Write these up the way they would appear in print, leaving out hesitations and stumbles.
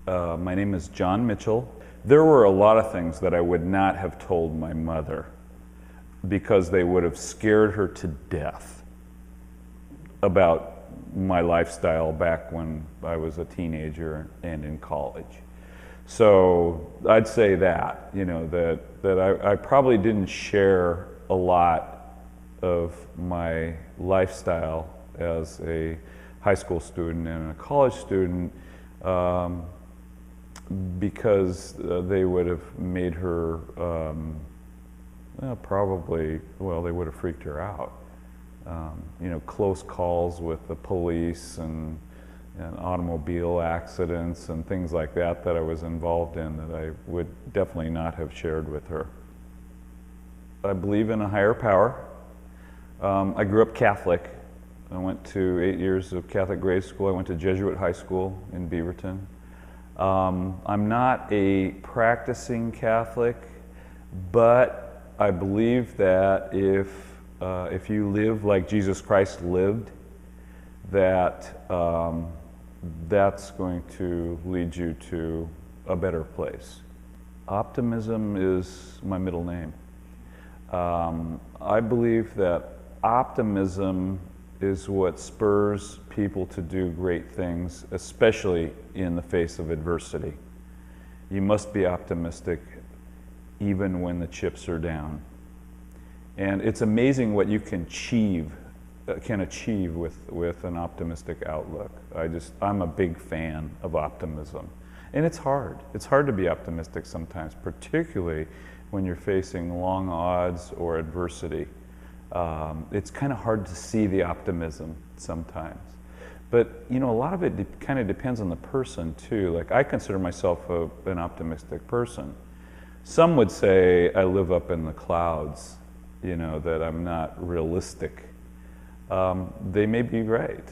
My name is John Mitchell. There were a lot of things that I would not have told my mother because they would have scared her to death about my lifestyle back when I was a teenager and in college. So I'd say that, that I probably didn't share a lot of my lifestyle as a high school student and a college student because they would have made her they would have freaked her out. Close calls with the police and automobile accidents and things like that I was involved in that I would definitely not have shared with her. I believe in a higher power. I grew up Catholic. I went to 8 years of Catholic grade school. I went to Jesuit high school in Beaverton. I'm not a practicing Catholic, but I believe that if you live like Jesus Christ lived, that that's going to lead you to a better place. Optimism is my middle name. I believe that optimism is what spurs people to do great things, especially in the face of adversity. You must be optimistic even when the chips are down. And it's amazing what you can achieve with an optimistic outlook. I'm a big fan of optimism. And it's hard. It's hard to be optimistic sometimes, particularly when you're facing long odds or adversity. It's kind of hard to see the optimism sometimes. But a lot of it kind of depends on the person too. Like, I consider myself an optimistic person. Some would say I live up in the clouds, that I'm not realistic. They may be right,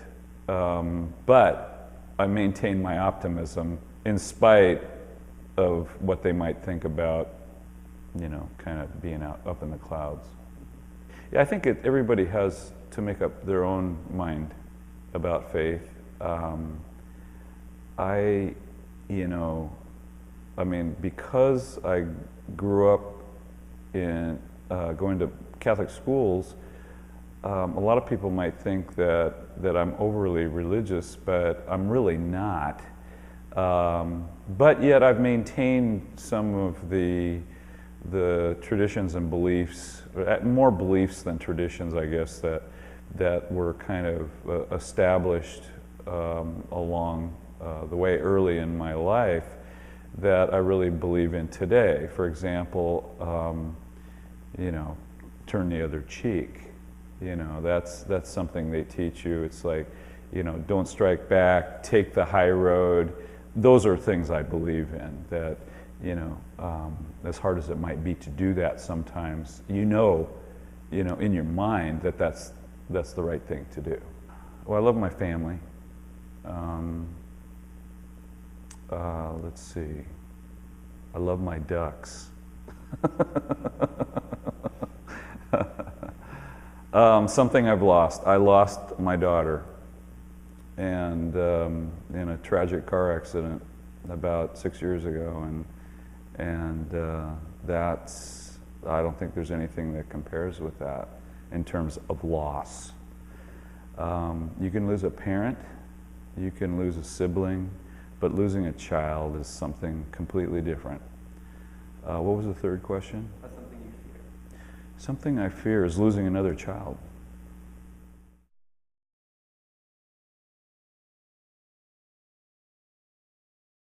but I maintain my optimism in spite of what they might think about, kind of being up in the clouds. Yeah, I think everybody has to make up their own mind about faith. Because I grew up in going to Catholic schools, a lot of people might think that I'm overly religious, but I'm really not. But yet I've maintained some of the traditions and beliefs, more beliefs than traditions, I guess, that were kind of established along the way early in my life that I really believe in today. For example, turn the other cheek. That's something they teach you. It's like, don't strike back, take the high road. Those are things I believe in, that, as hard as it might be to do that sometimes, in your mind that's the right thing to do. Well, I love my family. Let's see. I love my ducks. Something I've lost. I lost my daughter, and in a tragic car accident about 6 years ago, and that's, I don't think there's anything that compares with that in terms of loss. You can lose a parent, you can lose a sibling, but losing a child is something completely different. What was the third question? That's something you fear. Something I fear is losing another child.